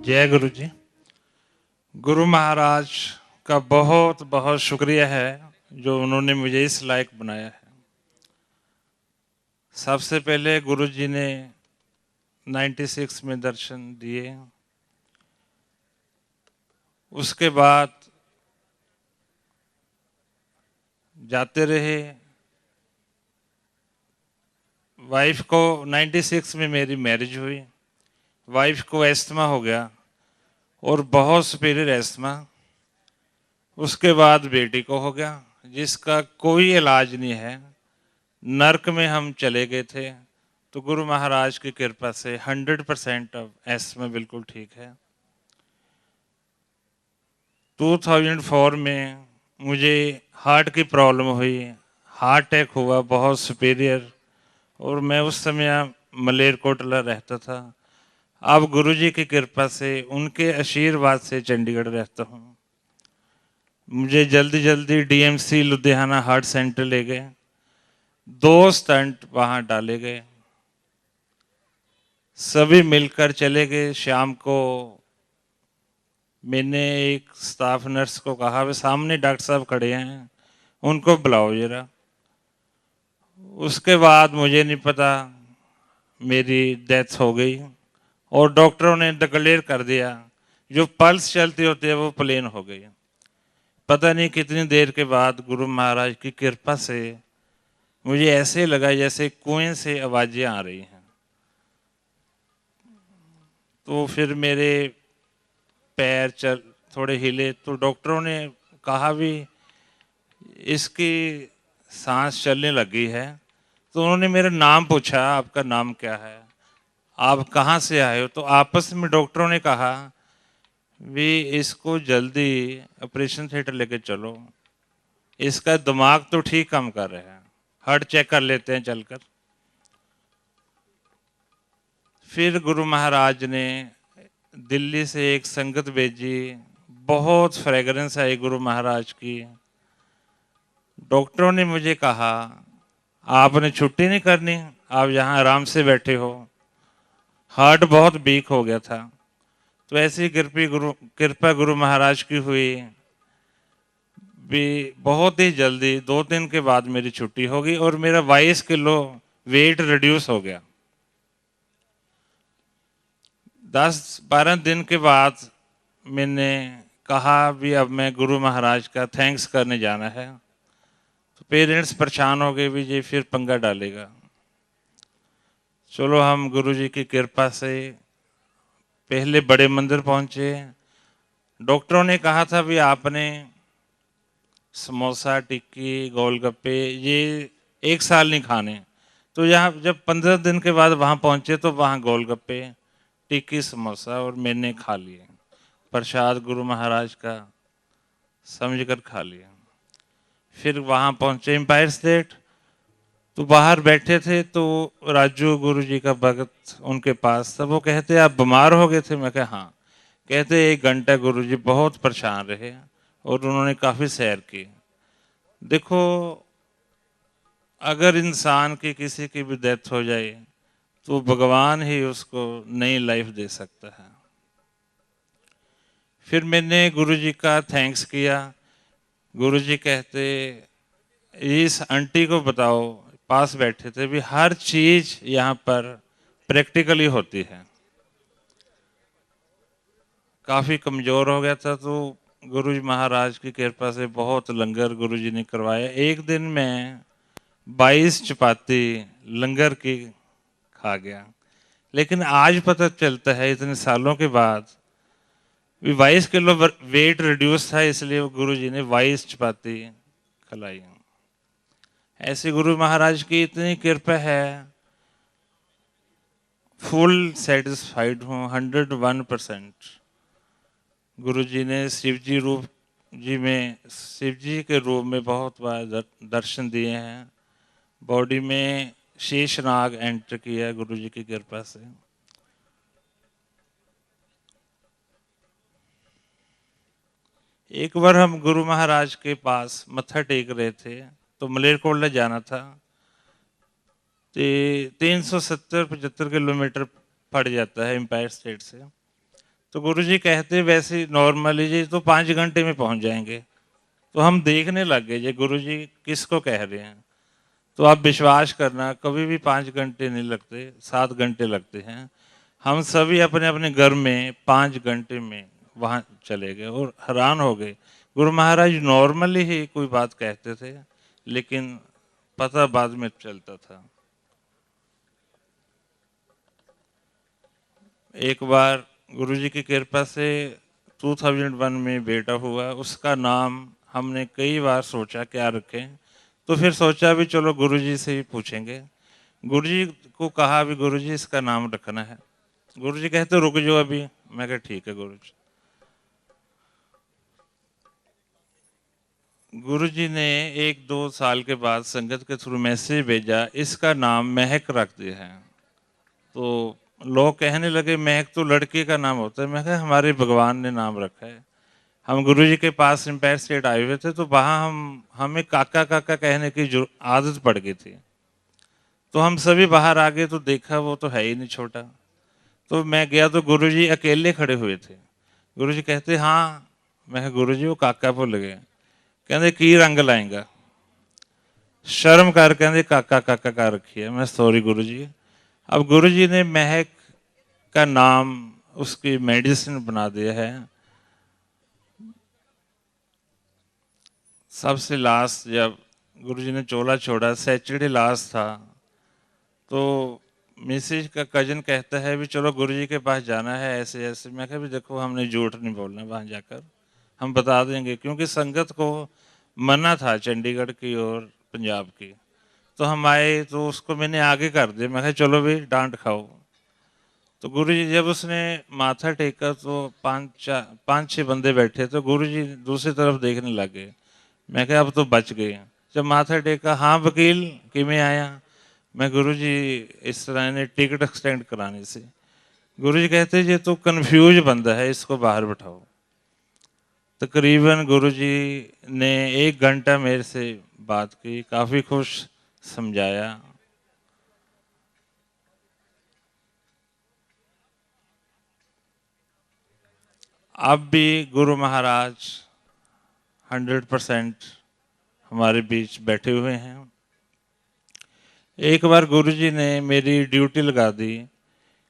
जय गुरु जी। गुरु महाराज का बहुत बहुत शुक्रिया है जो उन्होंने मुझे इस लायक बनाया है। सबसे पहले गुरु जी ने 96 में दर्शन दिए, उसके बाद जाते रहे। वाइफ को 96 में मेरी मैरिज हुई, वाइफ को एस्थमा हो गया और बहुत सुपीरियर एस्थमा। उसके बाद बेटी को हो गया जिसका कोई इलाज नहीं है। नर्क में हम चले गए थे, तो गुरु महाराज की कृपा से 100% अब एस्थमा बिल्कुल ठीक है। 2004 में मुझे हार्ट की प्रॉब्लम हुई, हार्ट अटैक हुआ बहुत सुपीरियर, और मैं उस समय मलेरकोटला रहता था। अब गुरुजी की कृपा से, उनके आशीर्वाद से चंडीगढ़ रहता हूँ। मुझे जल्दी जल्दी डीएमसी लुधियाना हार्ट सेंटर ले गए, 2 स्टंट वहाँ डाले गए, सभी मिलकर चले गए। शाम को मैंने एक स्टाफ नर्स को कहा, वे सामने डॉक्टर साहब खड़े हैं, उनको बुलाओ जरा। उसके बाद मुझे नहीं पता मेरी डेथ हो गई और डॉक्टरों ने डिक्लेयर कर दिया जो पल्स चलती होती है वो प्लेन हो गई। पता नहीं कितनी देर के बाद गुरु महाराज की कृपा से मुझे ऐसे लगा जैसे कुएं से आवाजें आ रही हैं। तो फिर मेरे पैर चल थोड़े हिले, तो डॉक्टरों ने कहा भी इसकी सांस चलने लगी है। तो उन्होंने मेरा नाम पूछा, आपका नाम क्या है, आप कहाँ से आए हो? तो आपस में डॉक्टरों ने कहा भी इसको जल्दी ऑपरेशन थिएटर लेके चलो, इसका दिमाग तो ठीक काम कर रहा है, हार्ट चेक कर लेते हैं चलकर। फिर गुरु महाराज ने दिल्ली से एक संगत भेजी, बहुत फ्रेगरेंस आई गुरु महाराज की। डॉक्टरों ने मुझे कहा आपने छुट्टी नहीं करनी, आप यहाँ आराम से बैठे हो। हार्ट बहुत वीक हो गया था। तो ऐसी कृपा गुरु महाराज की हुई भी, बहुत ही जल्दी 2 दिन के बाद मेरी छुट्टी हो गई और मेरा 22 किलो वेट रिड्यूस हो गया। 10-12 दिन के बाद मैंने कहा भी अब मैं गुरु महाराज का थैंक्स करने जाना है। तो पेरेंट्स परेशान हो गए भी ये फिर पंगा डालेगा। चलो हम गुरु जी की कृपा से पहले बड़े मंदिर पहुंचे। डॉक्टरों ने कहा था भी आपने समोसा, टिक्की, गोलगप्पे ये 1 साल नहीं खाने। तो यहाँ जब 15 दिन के बाद वहाँ पहुँचे तो वहाँ गोलगप्पे, टिक्की, समोसा और मैंने खा लिए, प्रसाद गुरु महाराज का समझकर खा लिया। फिर वहाँ पहुँचे एम्पायर स्टेट, तो बाहर बैठे थे, तो राजू गुरु जी का भगत उनके पास था। वो कहते आप बीमार हो गए थे? मैं कहा हाँ। कहते 1 घंटा गुरु जी बहुत परेशान रहे और उन्होंने काफ़ी सैर की। देखो, अगर इंसान की किसी की भी डेथ हो जाए तो भगवान ही उसको नई लाइफ दे सकता है। फिर मैंने गुरु जी का थैंक्स किया। गुरु जी कहते इस आंटी को बताओ, पास बैठे थे भी, हर चीज यहाँ पर प्रैक्टिकली होती है। काफी कमजोर हो गया था, तो गुरु जी महाराज की कृपा से बहुत लंगर गुरु जी ने करवाया। एक दिन में 22 चपाती लंगर की खा गया। लेकिन आज पता चलता है इतने सालों के बाद, 22 किलो वेट रिड्यूस था, इसलिए गुरु जी ने 22 चपाती खिलाई। ऐसे गुरु महाराज की इतनी कृपा है, फुल सेटिस्फाइड हूँ 101%। गुरु जी ने शिव जी के रूप में बहुत बार दर्शन दिए हैं। बॉडी में शेष नाग एंटर किया गुरु जी की कृपा से। एक बार हम गुरु महाराज के पास मत्था टेक रहे थे, तो मलेरकोटला जाना था। 370-75 किलोमीटर पड़ जाता है एम्पायर स्टेट से। तो गुरुजी कहते वैसे नॉर्मली जी तो 5 घंटे में पहुंच जाएंगे। तो हम देखने लग गए जी गुरुजी किसको कह रहे हैं। तो आप विश्वास करना, कभी भी 5 घंटे नहीं लगते, 7 घंटे लगते हैं। हम सभी अपने अपने घर में 5 घंटे में वहाँ चले गए और हैरान हो गए। गुरु महाराज नॉर्मली ही कोई बात कहते थे, लेकिन पता बाद में चलता था। एक बार गुरुजी की कृपा से 2001 में बेटा हुआ, उसका नाम हमने कई बार सोचा क्या रखें, तो फिर सोचा भी चलो गुरुजी से ही पूछेंगे। गुरुजी को कहा भी गुरुजी इसका नाम रखना है। गुरुजी कहते रुक जाओ अभी। मैं कहा ठीक है गुरुजी। गुरुजी ने 1-2 साल के बाद संगत के थ्रू मैसेज भेजा, इसका नाम महक रख दिया है। तो लोग कहने लगे महक तो लड़के का नाम होता है। मैं कहा हमारे भगवान ने नाम रखा है। हम गुरुजी के पास एम्पायर स्टेट आए हुए थे, तो वहाँ हमें काका काका कहने की जो आदत पड़ गई थी। तो हम सभी बाहर आ गए तो देखा वो तो है ही नहीं छोटा। तो मैं गया तो गुरुजी अकेले खड़े हुए थे। गुरुजी कहते हाँ। मैं कहा गुरुजी वो काका भुल गए। कहते की रंग लाएगा, शर्म कर कहते काका काका कर रखी है। मैं सॉरी गुरुजी। अब गुरुजी ने महक का नाम उसकी मेडिसिन बना दिया है। सबसे लास्ट जब गुरुजी ने चोला छोड़ा, सैटरडे लास्ट था, तो मिसेज का कजन कहता है भी चलो गुरुजी के पास जाना है ऐसे ऐसे। मैं कहा भी देखो हमने झूठ नहीं बोलना, वहाँ जाकर हम बता देंगे, क्योंकि संगत को मना था चंडीगढ़ की और पंजाब की। तो हम आए तो उसको मैंने आगे कर दिया। मैं कहा चलो भाई डांट खाओ। तो गुरुजी जब उसने माथा टेका तो 5-6 बंदे बैठे, तो गुरुजी दूसरी तरफ देखने लगे। मैं कहा अब तो बच गए। जब माथा टेका हाँ वकील किमें आया। मैं गुरुजी इस तरह ने टिकट एक्सटेंड कराने से। गुरुजी कहते ये तो कंफ्यूज बंदा है, इसको बाहर बिठाओ। तकरीबन गुरुजी ने 1 घंटा मेरे से बात की, काफ़ी खुश समझाया। अब भी गुरु महाराज 100% हमारे बीच बैठे हुए हैं। एक बार गुरुजी ने मेरी ड्यूटी लगा दी।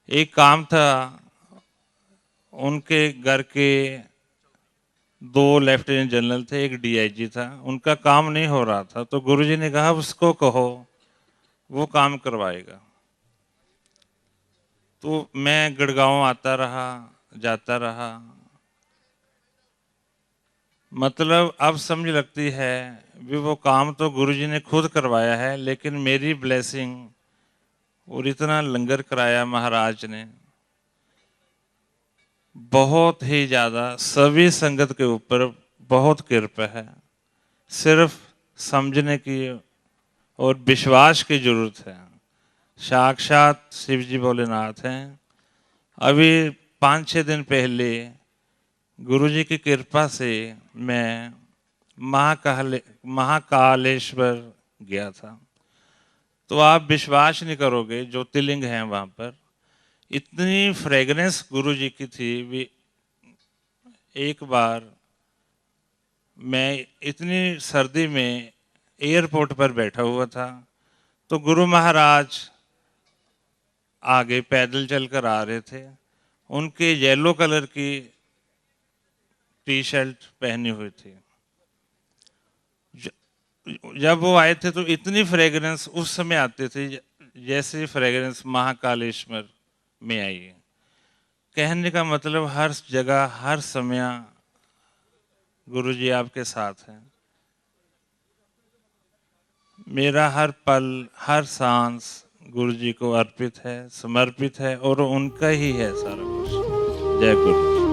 एक काम था, उनके घर के 2 लेफ्टिनेंट जनरल थे, एक डीआईजी था, उनका काम नहीं हो रहा था। तो गुरुजी ने कहा उसको कहो वो काम करवाएगा। तो मैं गुड़गांव आता रहा, जाता रहा। मतलब अब समझ लगती है भी वो काम तो गुरुजी ने खुद करवाया है, लेकिन मेरी ब्लेसिंग और इतना लंगर कराया महाराज ने, बहुत ही ज़्यादा सभी संगत के ऊपर बहुत कृपा है। सिर्फ समझने की और विश्वास की जरूरत है। साक्षात शिव जी भोलेनाथ हैं। अभी 5-6 दिन पहले गुरुजी की कृपा से मैं महाकालेश्वर गया था। तो आप विश्वास नहीं करोगे, ज्योतिर्लिंग है वहाँ पर, इतनी फ्रेगनेंस गुरुजी की थी भी। एक बार मैं इतनी सर्दी में एयरपोर्ट पर बैठा हुआ था, तो गुरु महाराज आगे पैदल चलकर आ रहे थे। उनके येलो कलर की टी शर्ट पहनी हुई थी। जब वो आए थे तो इतनी फ्रेगरेंस उस समय आती थी जैसे फ्रेगरेंस महाकालेश्वर में आई है। कहने का मतलब हर जगह हर समय गुरुजी आपके साथ हैं। मेरा हर पल हर सांस गुरुजी को अर्पित है, समर्पित है, और उनका ही है सारा कुछ। जय गुरु।